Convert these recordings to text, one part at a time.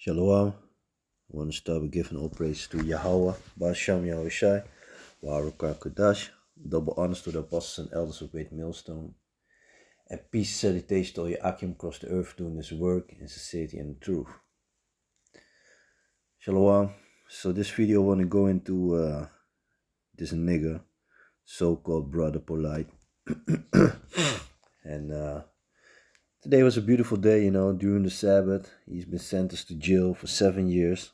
Shalom. I want to start with giving all praise to Yahweh, Basham Yahushai, Barakah Kodash, double honors to the apostles and elders of Great Millstone, and peace salutation to all your Akim across the earth doing this work in sincerity and truth. Shalom. So this video I want to go into this nigger, so-called brother Polight. And today was a beautiful day, during the Sabbath. He's been sentenced to jail for 7 years.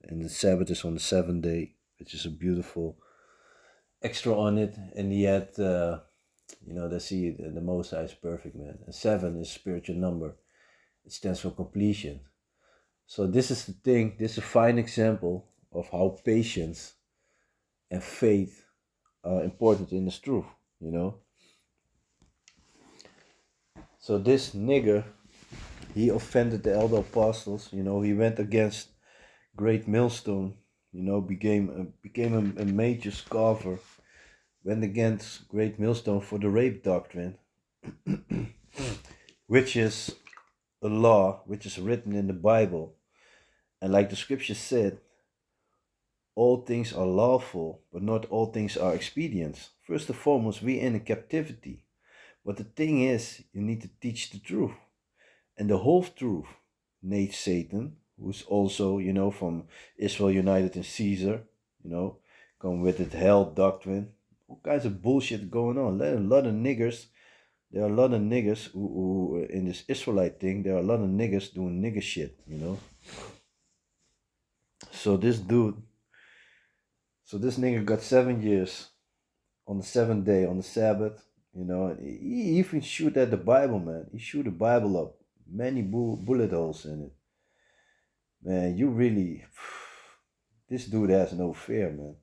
And the Sabbath is on the 7th day, which is a beautiful extra on it. And yet, they see the Most High is perfect, man. And 7 is spiritual number. It stands for completion. So this is the thing. This is a fine example of how patience and faith are important in this truth, So this nigger, he offended the elder apostles. He went against Great Millstone. Became a major scoffer. Went against Great Millstone for the rape doctrine, which is a law which is written in the Bible. And like the scripture said, all things are lawful, but not all things are expedient. First and foremost, we in a captivity. But the thing is, you need to teach the truth. And the whole truth, Nate Satan, who's also, from Israel United and Caesar, come with it hell doctrine. All kinds of bullshit going on. A lot of niggers. There are a lot of niggers who in this Israelite thing, there are a lot of niggers doing nigger shit, So this nigger got 7 years on the 7th day, on the Sabbath, He even shoot at the Bible, man. He shoot the Bible up. Many bullet holes in it. Man, this dude has no fear, man.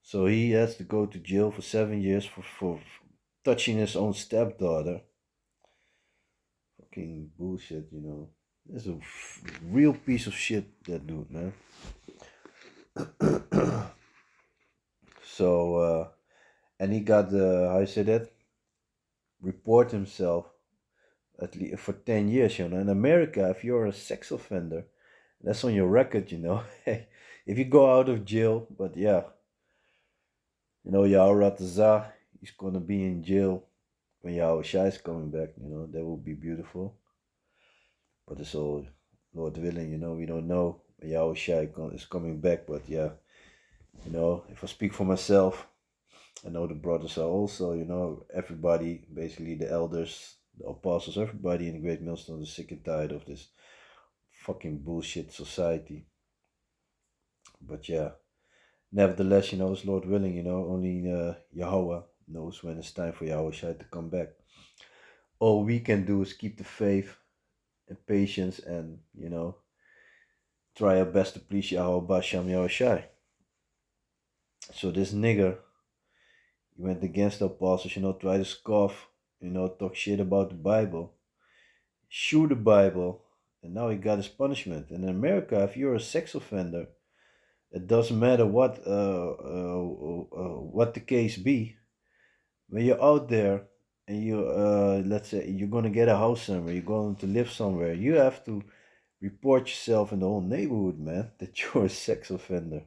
So he has to go to jail for 7 years for touching his own stepdaughter. Fucking bullshit, That's a real piece of shit, that dude, man. So, and he got, how you say that? Report himself at least for 10 years, In America, if you're a sex offender, that's on your record, Hey, if you go out of jail, but yeah, Yahuratazah, he's gonna be in jail when Yahushua is coming back, that would be beautiful. But it's all Lord willing, we don't know when Yahushua is coming back, but yeah, if I speak for myself, I know the brothers are also, everybody, basically the elders, the apostles, everybody in the Great Millstone is sick and tired of this fucking bullshit society. But yeah, nevertheless, it's Lord willing, only Yahweh knows when it's time for Yahushua to come back. All we can do is keep the faith and patience and, try our best to please Yahweh Basham Yahushai. So this nigger, he went against the apostles, try to scoff, talk shit about the Bible, shoot the Bible, and now he got his punishment. And in America, if you're a sex offender, it doesn't matter what the case be. When you're out there and you, let's say you're gonna get a house somewhere, you're going to live somewhere, you have to report yourself in the whole neighborhood, man, that you're a sex offender.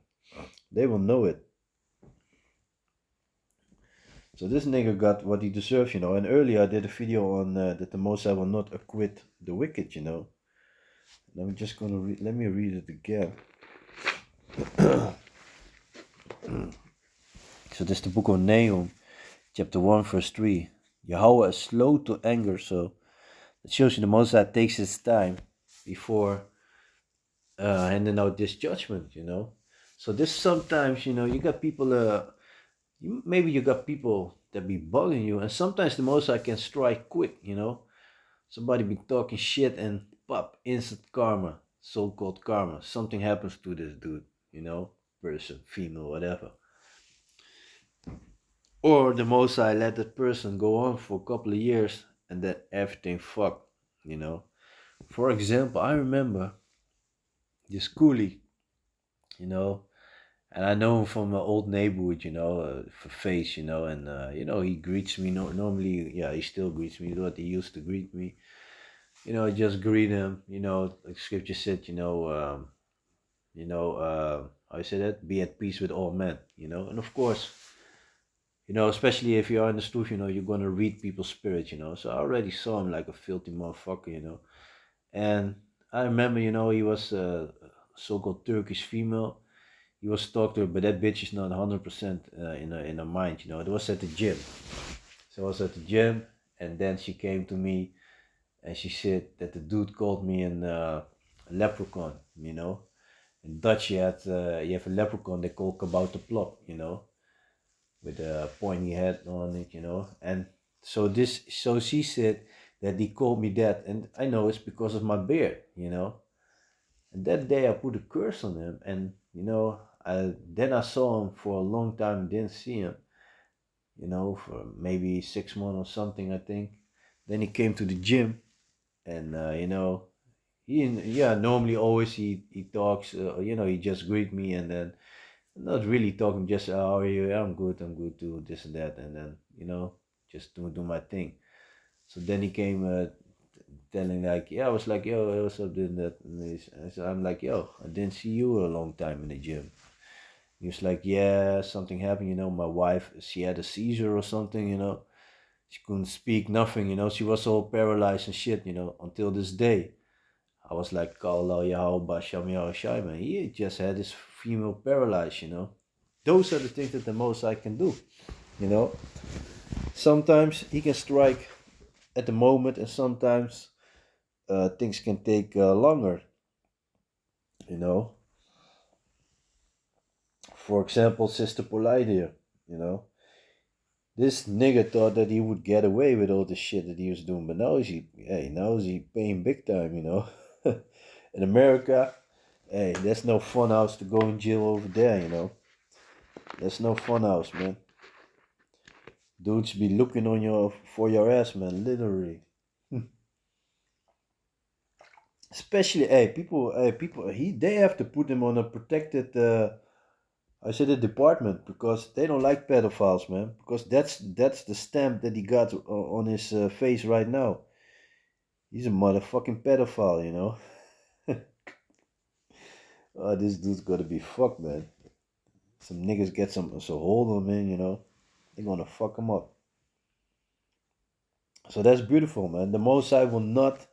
They will know it. So this nigga got what he deserves, And earlier I did a video on that the Most High will not acquit the wicked, And I'm just gonna let me read it again. So this is the book of Nahum, chapter 1, verse 3. Yahweh is slow to anger, so it shows you the Most High takes his time before handing out this judgment, So this sometimes, you got people, maybe you got people that be bugging you, and sometimes the Most High can strike quick, Somebody be talking shit and pop, instant karma, so-called karma. Something happens to this dude, person, female, whatever. Or the Most High let that person go on for a couple of years and then everything fucked, For example, I remember this coolie, and I know him from an old neighborhood, for face, and, he greets me normally, yeah, he still greets me, but he used to greet me. just greet him. Like scripture said, how you say that? Be at peace with all men, and of course, especially if you are in the truth, you're gonna read people's spirits, So I already saw him like a filthy motherfucker. And I remember, he was a so-called Turkish female. He was talked to her, but that bitch is not 100% in her mind, It was at the gym. So I was at the gym, and then she came to me, and she said that the dude called me a leprechaun, In Dutch, you have a leprechaun they call kabouterplop, with a pointy head on it, And so she said that he called me that, and I know it's because of my beard. And that day I put a curse on him, and I saw him for a long time, didn't see him, for maybe 6 months or something, I think. Then he came to the gym, and normally always he talks, he just greet me, and then not really talking, just how are you? "Yeah, I'm good too, this and that," and then just do my thing. So then he came telling like, yeah, I was like, yo, what's up doing that? So I'm like, yo, I didn't see you a long time in the gym. He was like, yeah, something happened, my wife, she had a seizure or something, She couldn't speak, nothing, She was all paralyzed and shit, until this day. I was like, Allah Yahweh Shami Shai, man. He just had his female paralyzed, Those are the things that the most I can do, you know. Sometimes he can strike at the moment, and sometimes things can take longer, you know. For example, Sister Polight here, you know. This nigga thought that he would get away with all the shit that he was doing, but now is he paying big time, In America, hey, there's no fun house to go in jail over there, There's no fun house, man. Dudes be looking on your for your ass, man, literally. Especially, they have to put him on a protected, I said, a department, because they don't like pedophiles, man. Because that's the stamp that he got on his face right now. He's a motherfucking pedophile, Oh, this dude's gotta be fucked, man. Some niggas get some hold on him, they're gonna fuck him up. So that's beautiful, man. The Most High will not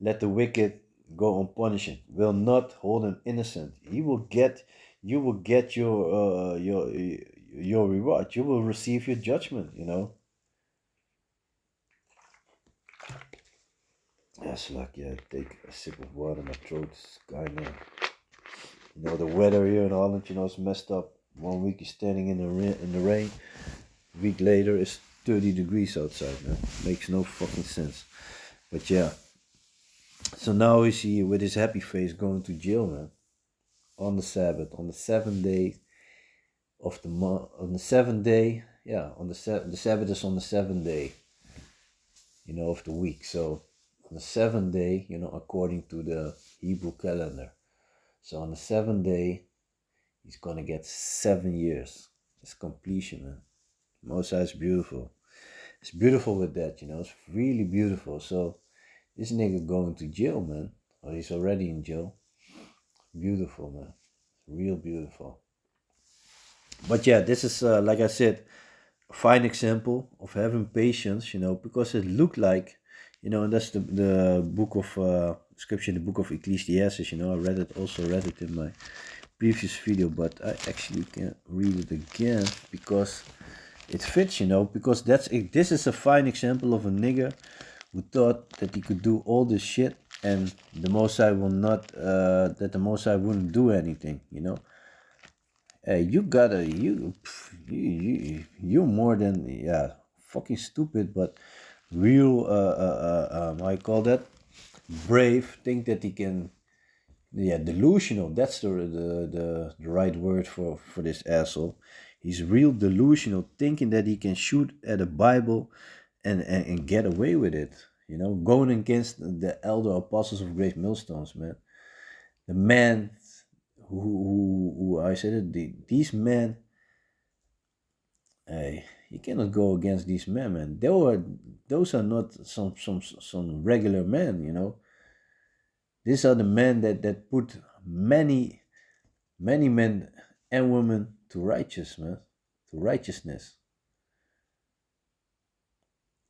let the wicked go unpunished. Will not hold him innocent. You will get your reward. You will receive your judgment. That's like, yeah, take a sip of water. My throat's kind of, the weather here in Holland, it's messed up. 1 week you're standing in the rain. A week later it's 30 degrees outside, man. Makes no fucking sense. But yeah. So now is he with his happy face going to jail, man. On the Sabbath, on the seventh day of the month, on the seventh day, yeah, the Sabbath is on the seventh day, of the week. So on the seventh day, according to the Hebrew calendar. So on the seventh day, he's gonna get 7 years. It's completion, man. Most High is beautiful. It's beautiful with that, It's really beautiful. So this nigga going to jail, man. Or he's already in jail. Beautiful, man. Real beautiful. But yeah, this is like I said, a fine example of having patience, because it looked like, and that's the book of scripture, the book of Ecclesiastes, I read it in my previous video, but I actually can't read it again because it fits, because this is a fine example of a nigga who thought that he could do all this shit, and the Most High will not, that the Most High wouldn't do anything, Hey, you're more than, yeah, fucking stupid, but real, I call that, brave, think that he can, yeah, delusional, that's the right word for this asshole. He's real delusional, thinking that he can shoot at a Bible and get away with it, going against the elder apostles of Great Millstones, man. The man who I said it, these men, you cannot go against these men, man. Those are not some regular men, you know. These are the men that put many men and women to righteousness.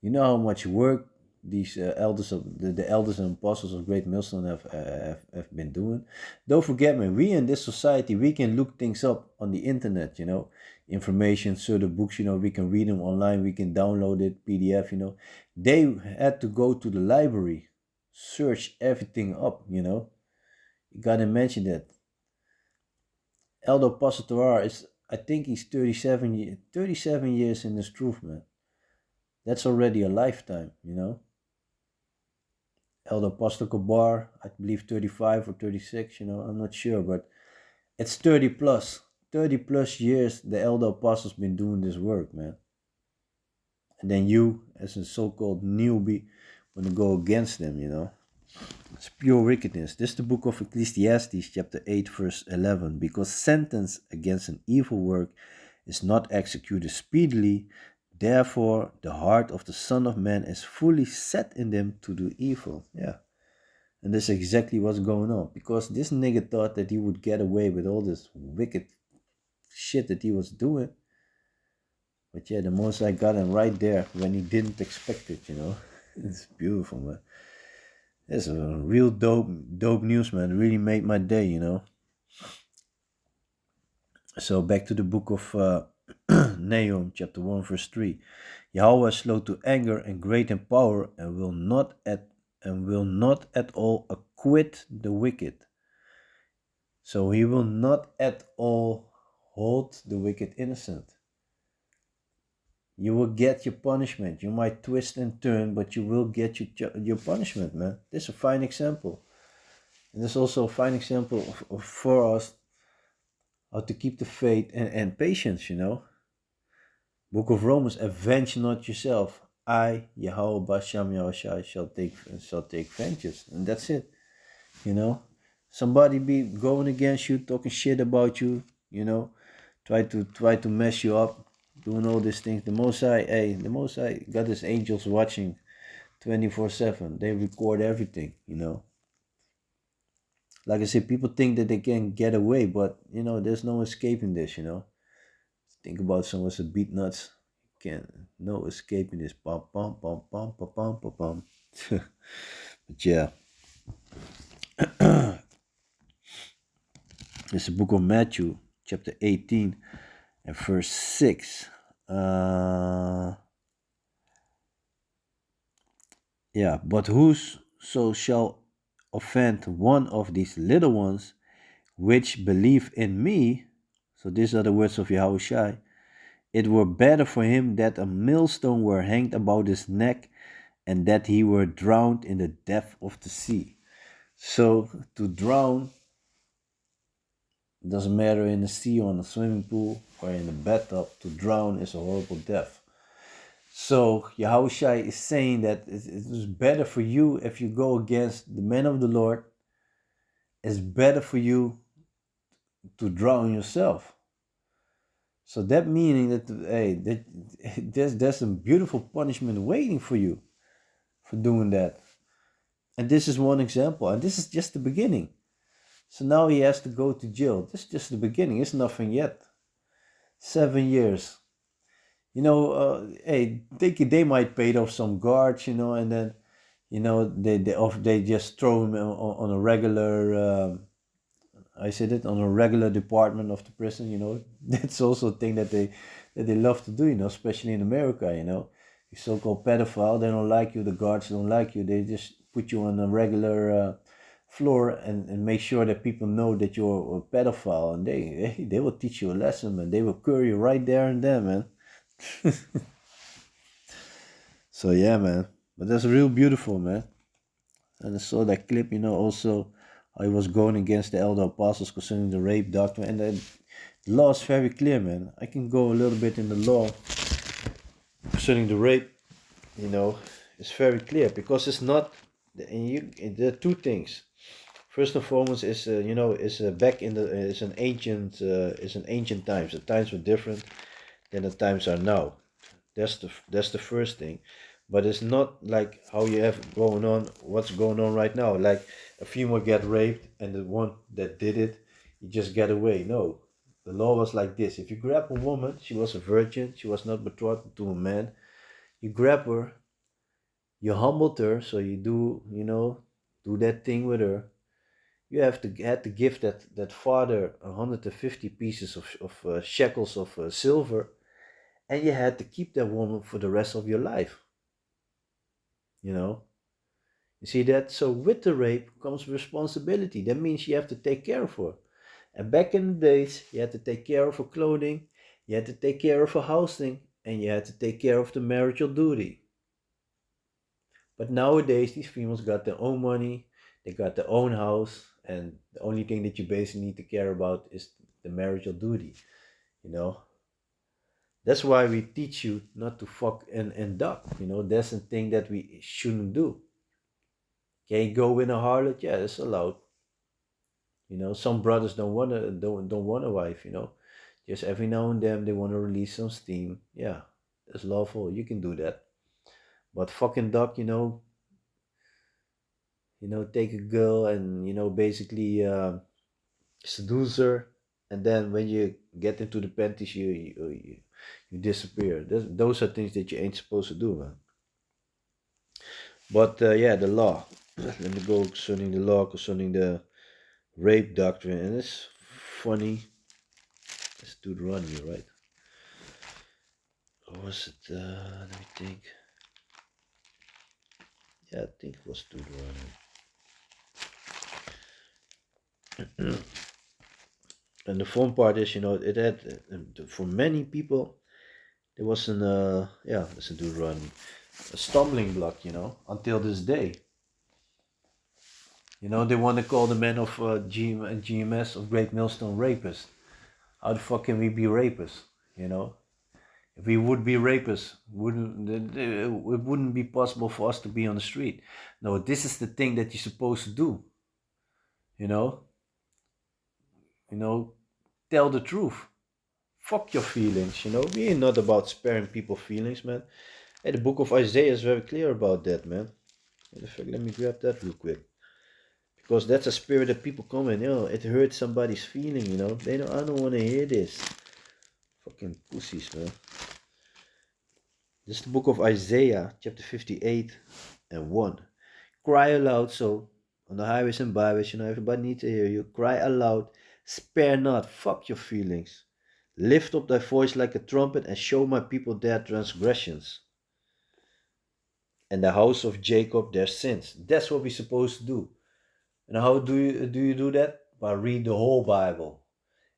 You know how much work these elders of the elders and apostles of Great Millstone have been doing. Don't forget, man. We in this society, we can look things up on the internet. You know, information, certain books. You know, we can read them online. We can download it, PDF. You know, they had to go to the library, search everything up. You know, you gotta mention that. Elder Apostle Torah is, I think he's 37 years in this truth, man. That's already a lifetime, you know. Elder Apostle Kabar, I believe 35 or 36, you know, I'm not sure, but it's 30 plus. 30 plus years the Elder Apostle's been doing this work, man. And then you, as a so-called newbie, want to go against them, you know. It's pure wickedness. This is the book of Ecclesiastes, chapter 8, verse 11. Because sentence against an evil work is not executed speedily, therefore the heart of the Son of Man is fully set in them to do evil. Yeah. And this is exactly what's going on. Because this nigga thought that he would get away with all this wicked shit that he was doing. But yeah, the Most High got him right there when he didn't expect it, you know. It's beautiful, man. It's a real dope news, man. It really made my day, you know. So back to the book of Nahum, chapter 1, verse 3. Yahweh is slow to anger and great in power, and will not at all acquit the wicked. So he will not at all hold the wicked innocent. You will get your punishment. You might twist and turn, but you will get your punishment, man. This is a fine example. And this is also a fine example for us how to keep the faith and patience, you know. Book of Romans, avenge not yourself. I, Yahweh Basham Yahushai, shall take vengeance. And that's it, you know. Somebody be going against you, talking shit about you, you know, try to mess you up, doing all these things. The Most High got his angels watching 24/7. They record everything, you know. Like I said, people think that they can get away, but you know, there's no escaping this, you know. Think about someone's a beat nuts. No escaping this. Pum pum pum pum pum pum pum pum. But yeah. It's the book of Matthew, chapter 18 and verse 6. But whoso shall offend one of these little ones which believe in me, so these are the words of Yahushua, it were better for him that a millstone were hanged about his neck and that he were drowned in the depth of the sea. So to drown, doesn't matter in the sea or in a swimming pool or in a bathtub, to drown is a horrible death. So Yahushua is saying that it is better for you if you go against the men of the Lord. It's better for you to drown yourself. So that meaning that there's some beautiful punishment waiting for you for doing that. And this is one example, and this is just the beginning. So now he has to go to jail. This is just the beginning. It's nothing yet. 7 years. You know, they might pay off some guards, you know, and then, you know, they just throw him on a regular. I said it, on a regular department of the prison. You know, that's also a thing that they love to do. You know, especially in America. You know, you so-called pedophile, they don't like you. The guards don't like you. They just put you on a regular floor and make sure that people know that you're a pedophile, and they will teach you a lesson, man. They will cure you right there and then, man. So yeah, man, but that's real beautiful, man. And I saw that clip, you know, also I was going against the elder apostles concerning the rape doctrine, and the law is very clear, man. I can go a little bit in the law concerning the rape, you know. It's very clear because it's not, there are two things. First and foremost is you know, is back in the it's an ancient times. The times were different than the times are now. That's the first thing, but it's not like how you have going on. What's going on right now? Like a female get raped, and the one that did it, you just get away. No, the law was like this: if you grab a woman, she was a virgin, she was not betrothed to a man. You grab her, you humbled her, so you do, do that thing with her. You had to give that father 150 pieces of shekels of silver, and you had to keep that woman for the rest of your life. You know, you see that? So with the rape comes responsibility. That means you have to take care of her. And back in the days, you had to take care of her clothing, you had to take care of her housing, and you had to take care of the marital duty. But nowadays, these females got their own money, they got their own house, and the only thing that you basically need to care about is the marital duty. You know, that's why we teach you not to fuck and duck. That's the thing that we shouldn't do. Can you go in a harlot? Yeah, it's allowed. Some brothers don't want a wife. Just every now and then they want to release some steam. Yeah, it's lawful. You can do that. But fucking duck, take a girl and basically seduce her, and then when you get into the panties, you disappear. Those are things that you ain't supposed to do, man. But yeah, the law. Let me go concerning the law, concerning the rape doctrine, and it's funny. It's Deuteronomy, right? Or was it? Let me think. Yeah, I think it was Deuteronomy. And the fun part is, it had for many people there was it's a Deuteronomy, a stumbling block, until this day. They want to call the men of GMS of Great Millstone rapists. How the fuck can we be rapists? If we would be rapists, it wouldn't be possible for us to be on the street. No, this is the thing that you're supposed to do. You know, you know, tell the truth. Fuck your feelings. We ain't not about sparing people feelings, man. Hey, the book of Isaiah is very clear about that, man. In fact, let me grab that real quick. Because that's a spirit that people come in, it hurts somebody's feeling, They know I don't want to hear this. Fucking pussies, man. This is the book of Isaiah, chapter 58 and 1. Cry aloud, so on the highways and byways, everybody needs to hear you. Cry aloud, spare not, fuck your feelings. Lift up thy voice like a trumpet and show my people their transgressions, and the house of Jacob their sins. That's what we're supposed to do. And how do you do that? By read the whole Bible.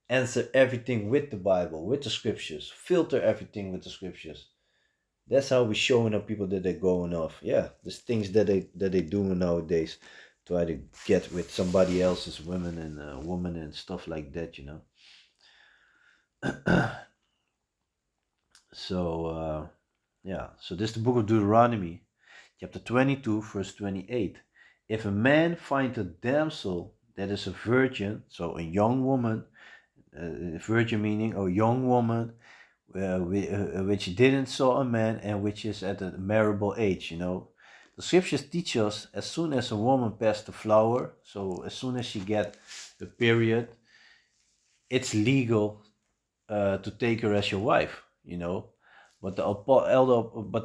Answer everything with the Bible, with the scriptures. Filter everything with the scriptures. That's how we're showing up people that they're going off. Yeah, there's things that they doing nowadays. Try to get with somebody else's women and woman and stuff like that, So yeah, so this is the book of Deuteronomy, chapter 22, verse 28. If a man find a damsel that is a virgin, so a young woman, virgin meaning a young woman which didn't saw a man and which is at a marriable age, The scriptures teach us as soon as a woman passes the flower, so as soon as she get the period, it's legal to take her as your wife, But the apostle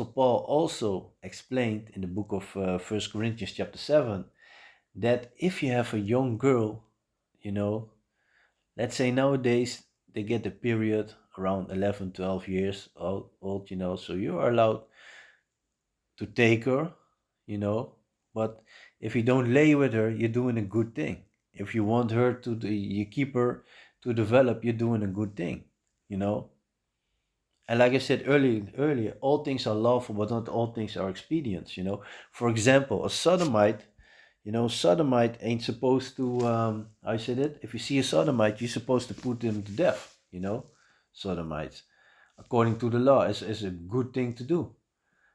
Paul also explained in the book of 1 Corinthians chapter 7 that if you have a young girl, let's say nowadays they get the period around 11, 12 years old, so you are allowed to take her, but if you don't lay with her, you're doing a good thing. If you want her you keep her to develop, you're doing a good thing, And like I said earlier, all things are lawful, but not all things are expedient, For example, a sodomite, sodomite ain't supposed to, I said it, if you see a sodomite, you're supposed to put them to death, sodomites. According to the law, is a good thing to do.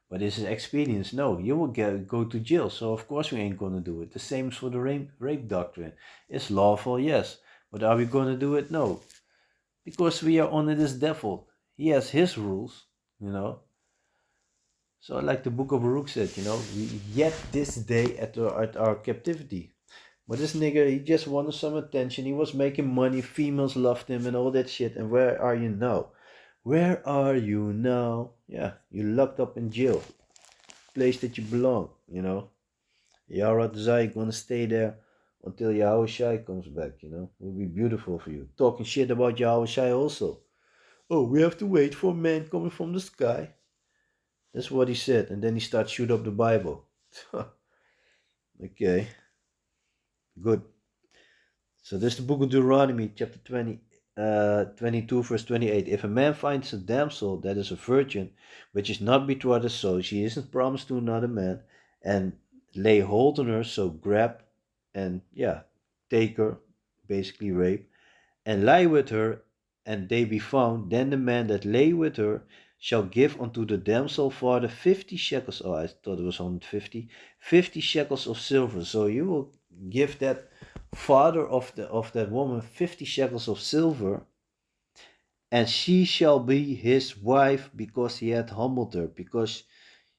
But is it expedience? No, you will go to jail, so of course we ain't gonna do it. The same is for the rape doctrine. It's lawful, yes, but are we gonna do it? No, because we are under this devil. He has his rules, you know. So like the book of Baruch said, you know, we yet this day at our captivity. But this nigga, he just wanted some attention. He was making money. Females loved him and all that shit. And where are you now? Where are you now? Yeah, you locked up in jail. Place that you belong, you know. Yarat Zai gonna stay there until Yahweh Shai comes back, you know. It will be beautiful for you. Talking shit about Yahweh Shai also. Oh, we have to wait for a man coming from the sky. That's what he said. And then he starts shoot up the Bible. Okay, good. So this is the book of Deuteronomy, chapter 22, verse 28. If a man finds a damsel that is a virgin, which is not betrothed, so she isn't promised to another man, and lay hold on her, so grab and, yeah, take her, basically rape, and lie with her, and they be found, then the man that lay with her shall give unto the damsel father 50 shekels. Oh, I thought it was 150. 50 shekels of silver. So you will give that father of that woman 50 shekels of silver, and she shall be his wife because he had humbled her. Because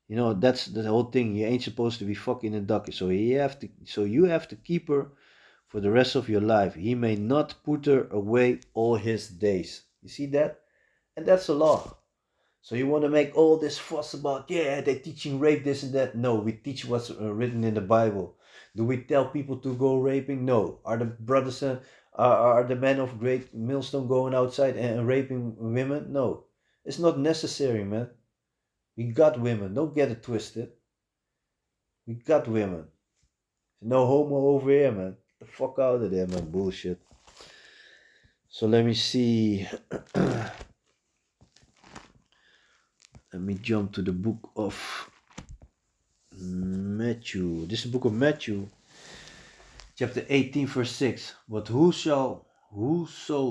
you know that's the whole thing. You ain't supposed to be fucking a ducky. So you have to keep her for the rest of your life. He may not put her away all his days. You see that? And that's a law. So you want to make all this fuss about, yeah, they're teaching rape, this and that. No, we teach what's written in the Bible. Do we tell people to go raping? No. Are the brothers, are the men of great millstone going outside and raping women? No. It's not necessary, man. We got women. Don't get it twisted. We got women. No homo over here, man. Get the fuck out of there, man. Bullshit. So let me see. Let me jump to the book of Matthew. This is the book of Matthew, chapter 18, verse 6. But whoso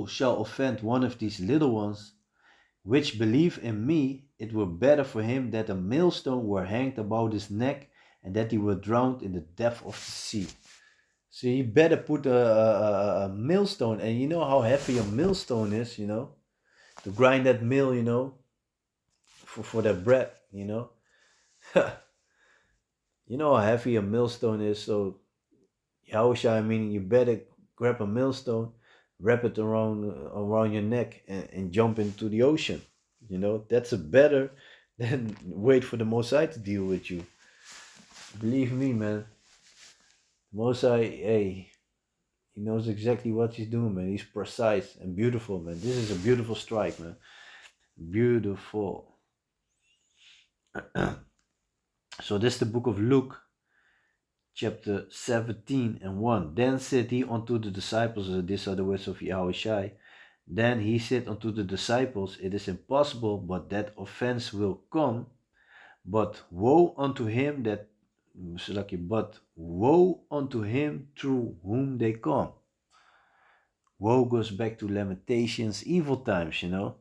shall offend one of these little ones which believe in me, it were better for him that a millstone were hanged about his neck and that he were drowned in the depth of the sea. So you better put a millstone, and you know how heavy a millstone is, you know, to grind that mill, you know, for that bread, you know. You know how heavy a millstone is, so Yahushua, I mean, you better grab a millstone, wrap it around your neck, and jump into the ocean. You know, that's a better than wait for the Mosai to deal with you. Believe me, man. Mosai, hey, he knows exactly what he's doing, man. He's precise and beautiful, man. This is a beautiful strike, man. Beautiful. So this is the book of Luke, chapter 17 and 1. Then said he unto the disciples, these are the words of Yahushua. Then he said unto the disciples, it is impossible, but that offense will come. But woe unto him through whom they come. Woe goes back to Lamentations, evil times, you know.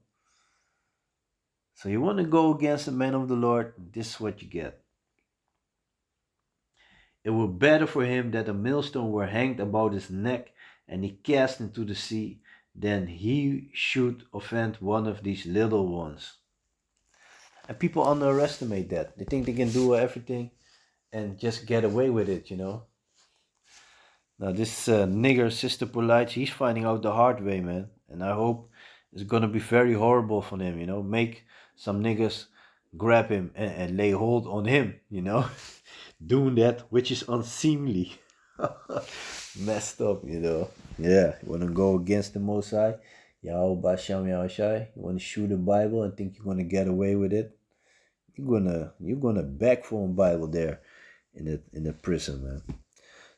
So you want to go against the man of the Lord, this is what you get. It were better for him that a millstone were hanged about his neck and he cast into the sea, than he should offend one of these little ones. And people underestimate that. They think they can do everything and just get away with it, you know. Now this nigger, Sister Polight, he's finding out the hard way, man. And I hope it's gonna be very horrible for him, you know. Make some niggas grab him and lay hold on him, you know. Doing that which is unseemly. Messed up, you know. Yeah, you wanna go against the Most High, Yahweh Basham Yahushai. You wanna shoot a Bible and think you're gonna get away with it. You're gonna beg for a Bible there in the prison, man.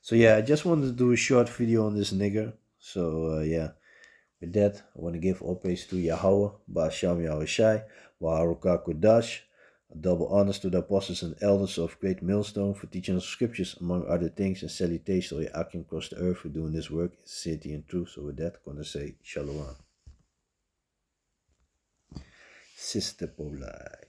So yeah, I just wanted to do a short video on this nigger. So yeah, with that, I want to give all praise to Yahweh, Ba'asham Yahushai, Wa'aruka Kodash. Double honors to the apostles and elders of Great Millstone for teaching us scriptures, among other things, and salutations to Akim across the earth for doing this work in sincerity and truth. So with that, I'm going to say Shalom. Sister Polight.